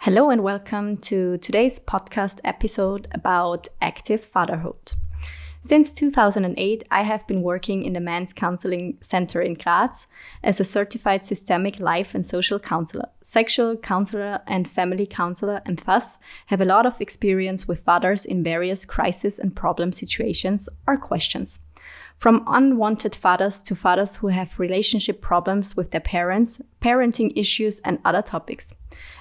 Hello and welcome to today's podcast episode about active fatherhood. Since 2008, I have been working in the Men's Counseling Center in Graz as a certified systemic life and social counselor, sexual counselor and family counselor, and thus have a lot of experience with fathers in various crisis and problem situations or questions. From unwanted fathers to fathers who have relationship problems with their parents, parenting issues, and other topics.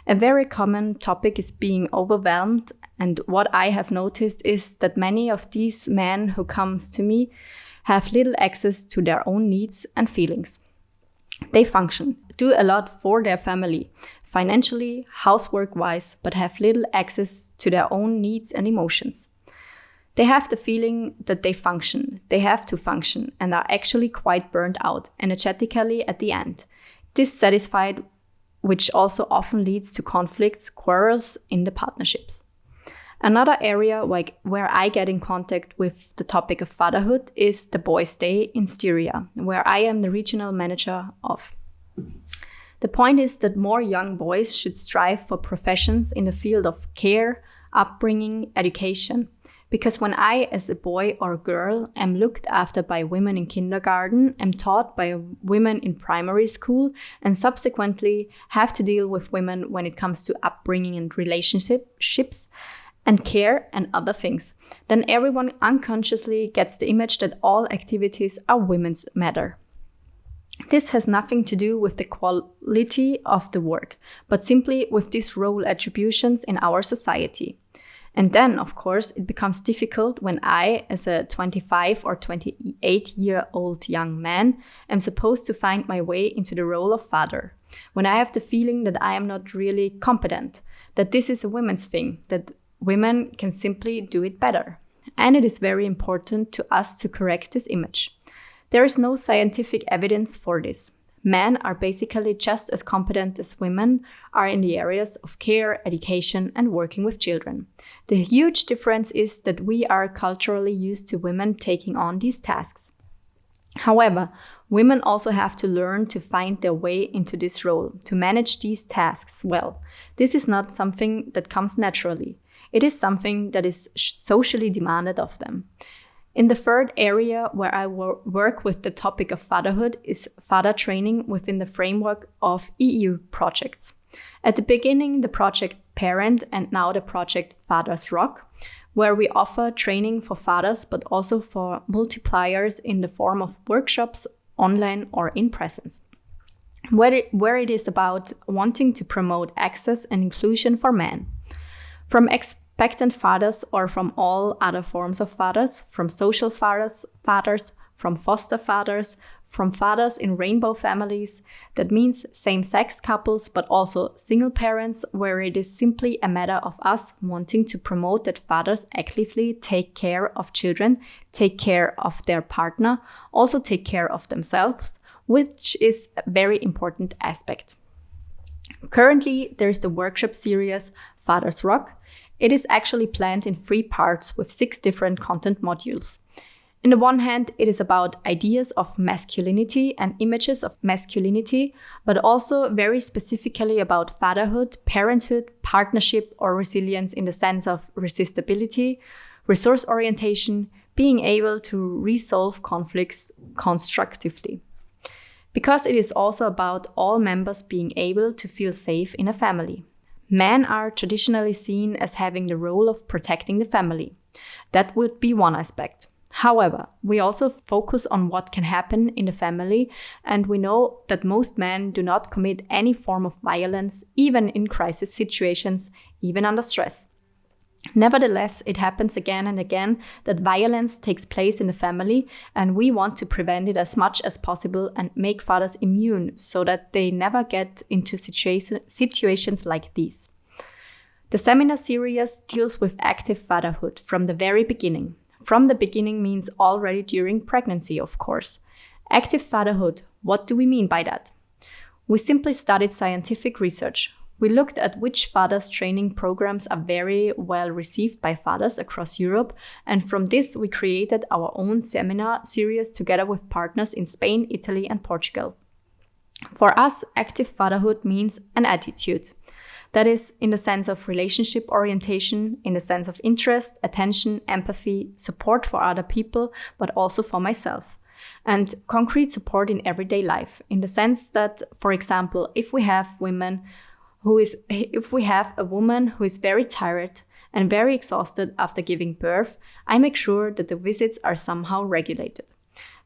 A very common topic is being overwhelmed, and what I have noticed is that many of these men who comes to me have little access to their own needs and feelings. They function, do a lot for their family, financially, housework-wise, but have little access to their own needs and emotions. They have the feeling that they have to function, and are actually quite burnt out energetically at the end, dissatisfied, which also often leads to conflicts, quarrels in the partnerships. Another area where I get in contact with the topic of fatherhood is the Boys' Day in Styria, where I am the regional manager of. The point is that more young boys should strive for professions in the field of care, upbringing, education. Because when I, as a boy or girl, am looked after by women in kindergarten, am taught by women in primary school, and subsequently have to deal with women when it comes to upbringing and relationships and care and other things, then everyone unconsciously gets the image that all activities are women's matter. This has nothing to do with the quality of the work, but simply with these role attributions in our society. And then, of course, it becomes difficult when I, as a 25 or 28-year-old young man, am supposed to find my way into the role of father. When I have the feeling that I am not really competent, that this is a women's thing, that women can simply do it better. And it is very important to us to correct this image. There is no scientific evidence for this. Men are basically just as competent as women are in the areas of care, education, and working with children. The huge difference is that we are culturally used to women taking on these tasks. However, women also have to learn to find their way into this role, to manage these tasks well. This is not something that comes naturally. It is something that is socially demanded of them. In the third area where I work with the topic of fatherhood is father training within the framework of EU projects. At the beginning, the project Parent, and now the project Fathers Rock, where we offer training for fathers but also for multipliers in the form of workshops, online or in presence, where it is about wanting to promote access and inclusion for men. From expectant fathers or from all other forms of fathers, from social fathers, from foster fathers, from fathers in rainbow families, that means same-sex couples, but also single parents, where it is simply a matter of us wanting to promote that fathers actively take care of children, take care of their partner, also take care of themselves, which is a very important aspect. Currently, there is the workshop series Fathers Rock. It is actually planned in 3 parts with 6 different content modules. On the one hand, it is about ideas of masculinity and images of masculinity, but also very specifically about fatherhood, parenthood, partnership, or resilience in the sense of resistibility, resource orientation, being able to resolve conflicts constructively. Because it is also about all members being able to feel safe in a family. Men are traditionally seen as having the role of protecting the family. That would be one aspect. However, we also focus on what can happen in the family, and we know that most men do not commit any form of violence, even in crisis situations, even under stress. Nevertheless, it happens again and again that violence takes place in the family, and we want to prevent it as much as possible and make fathers immune so that they never get into situations like these. The seminar series deals with active fatherhood from the very beginning. From the beginning means already during pregnancy, of course. Active fatherhood, what do we mean by that? We simply studied scientific research. We looked at which fathers training programs are very well received by fathers across Europe, and from this we created our own seminar series together with partners in Spain, Italy, and Portugal. For us, active fatherhood means an attitude. That is, in the sense of relationship orientation, in the sense of interest, attention, empathy, support for other people, but also for myself. And concrete support in everyday life, in the sense that, for example, if we have a woman who is very tired and very exhausted after giving birth, I make sure that the visits are somehow regulated.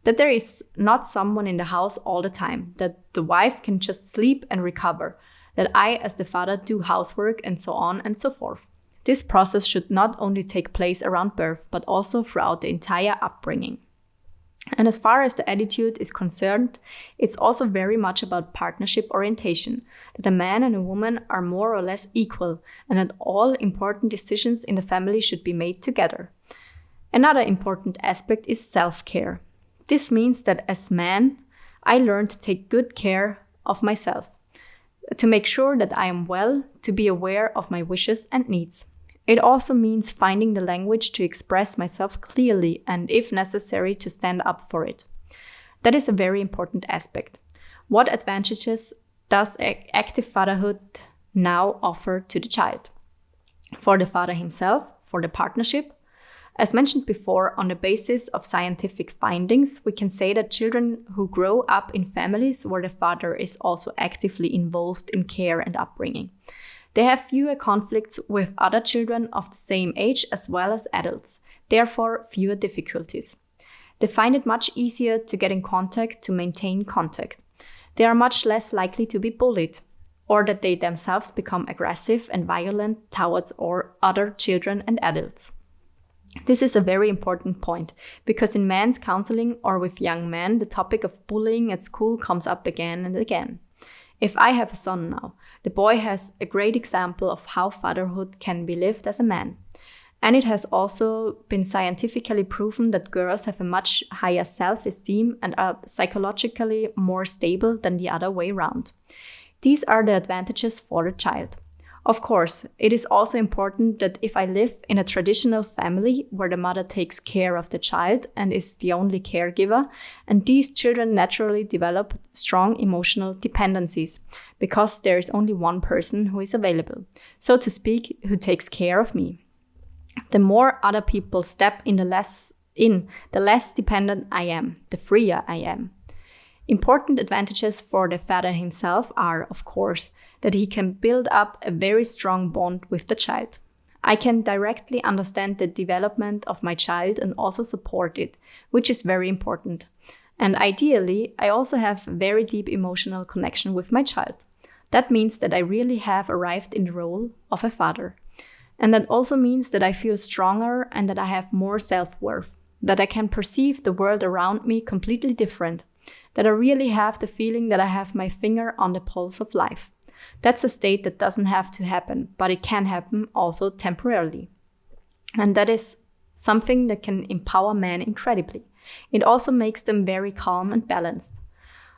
That there is not someone in the house all the time, that the wife can just sleep and recover, that I as the father do housework and so on and so forth. This process should not only take place around birth, but also throughout the entire upbringing. And as far as the attitude is concerned, it's also very much about partnership orientation, that a man and a woman are more or less equal, and that all important decisions in the family should be made together. Another important aspect is self-care. This means that as man, I learn to take good care of myself, to make sure that I am well, to be aware of my wishes and needs. It also means finding the language to express myself clearly and, if necessary, to stand up for it. That is a very important aspect. What advantages does active fatherhood now offer to the child? For the father himself, for the partnership? As mentioned before, on the basis of scientific findings, we can say that children who grow up in families where the father is also actively involved in care and upbringing. They have fewer conflicts with other children of the same age as well as adults, therefore fewer difficulties. They find it much easier to get in contact, to maintain contact. They are much less likely to be bullied, or that they themselves become aggressive and violent towards other children and adults. This is a very important point, because in men's counseling or with young men, the topic of bullying at school comes up again and again. If I have a son now, the boy has a great example of how fatherhood can be lived as a man. And it has also been scientifically proven that girls have a much higher self-esteem and are psychologically more stable than the other way around. These are the advantages for the child. Of course, it is also important that if I live in a traditional family where the mother takes care of the child and is the only caregiver, and these children naturally develop strong emotional dependencies because there is only one person who is available, so to speak, who takes care of me. The more other people step in, the less dependent I am, the freer I am. Important advantages for the father himself are, of course, that he can build up a very strong bond with the child. I can directly understand the development of my child and also support it, which is very important. And ideally, I also have a very deep emotional connection with my child. That means that I really have arrived in the role of a father. And that also means that I feel stronger and that I have more self-worth, that I can perceive the world around me completely different, that I really have the feeling that I have my finger on the pulse of life. That's a state that doesn't have to happen, but it can happen also temporarily. And that is something that can empower men incredibly. It also makes them very calm and balanced.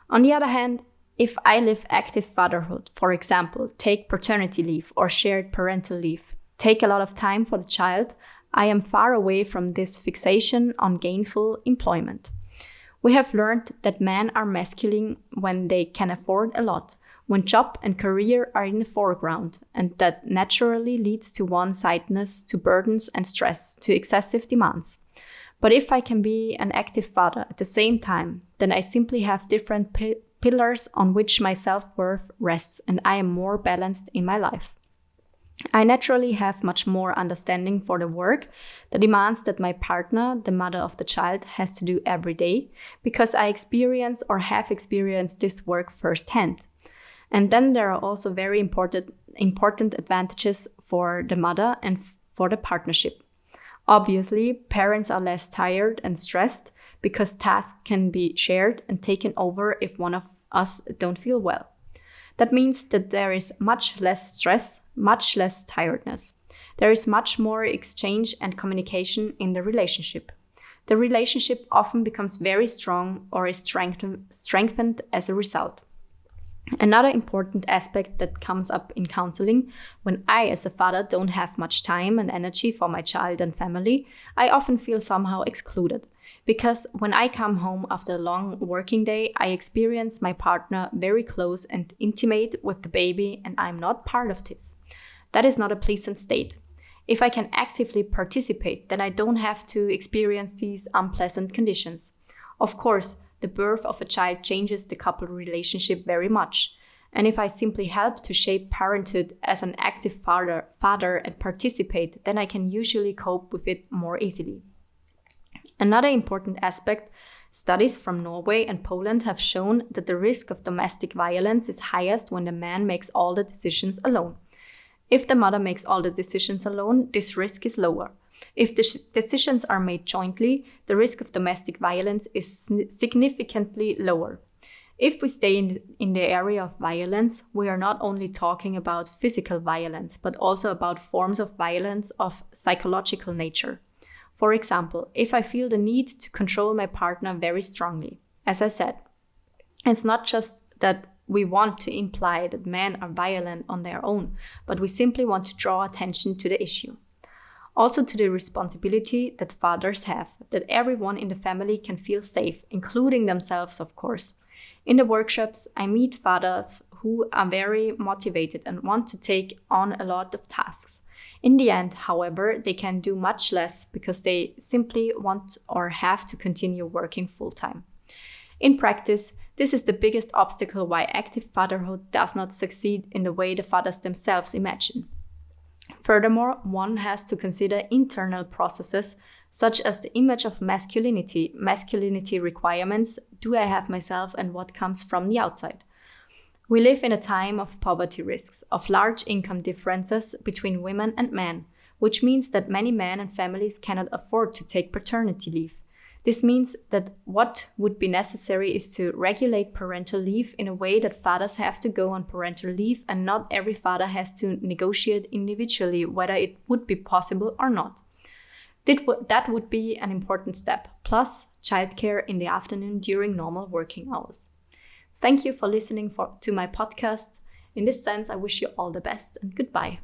On the other hand, if I live active fatherhood, for example, take paternity leave or shared parental leave, take a lot of time for the child, I am far away from this fixation on gainful employment. We have learned that men are masculine when they can afford a lot, when job and career are in the foreground, and that naturally leads to one-sidedness, to burdens and stress, to excessive demands. But if I can be an active father at the same time, then I simply have different pillars on which my self-worth rests, and I am more balanced in my life. I naturally have much more understanding for the work, the demands that my partner, the mother of the child, has to do every day, because I experience or have experienced this work firsthand. And then there are also very important advantages for the mother and for the partnership. Obviously, parents are less tired and stressed because tasks can be shared and taken over if one of us don't feel well. That means that there is much less stress, much less tiredness. There is much more exchange and communication in the relationship. The relationship often becomes very strong or is strengthened as a result. Another important aspect that comes up in counseling, when I as a father don't have much time and energy for my child and family, I often feel somehow excluded, Because when I come home after a long working day, I experience my partner very close and intimate with the baby, and I'm not part of this. That is not a pleasant state. If I can actively participate, then I don't have to experience these unpleasant conditions. Of course, the birth of a child changes the couple relationship very much. And if I simply help to shape parenthood as an active father and participate, then I can usually cope with it more easily. Another important aspect, studies from Norway and Poland have shown that the risk of domestic violence is highest when the man makes all the decisions alone. If the mother makes all the decisions alone, this risk is lower. If the decisions are made jointly, the risk of domestic violence is significantly lower. If we stay in the area of violence, we are not only talking about physical violence, but also about forms of violence of psychological nature. For example, if I feel the need to control my partner very strongly, as I said, it's not just that we want to imply that men are violent on their own, but we simply want to draw attention to the issue. Also to the responsibility that fathers have, that everyone in the family can feel safe, including themselves, of course. In the workshops, I meet fathers who are very motivated and want to take on a lot of tasks. In the end, however, they can do much less because they simply want or have to continue working full-time. In practice, this is the biggest obstacle why active fatherhood does not succeed in the way the fathers themselves imagine. Furthermore, one has to consider internal processes such as the image of masculinity requirements, do I have myself, and what comes from the outside. We live in a time of poverty risks, of large income differences between women and men, which means that many men and families cannot afford to take paternity leave. This means that what would be necessary is to regulate parental leave in a way that fathers have to go on parental leave and not every father has to negotiate individually whether it would be possible or not. That would be an important step, plus childcare in the afternoon during normal working hours. Thank you for listening to my podcast. In this sense, I wish you all the best and goodbye.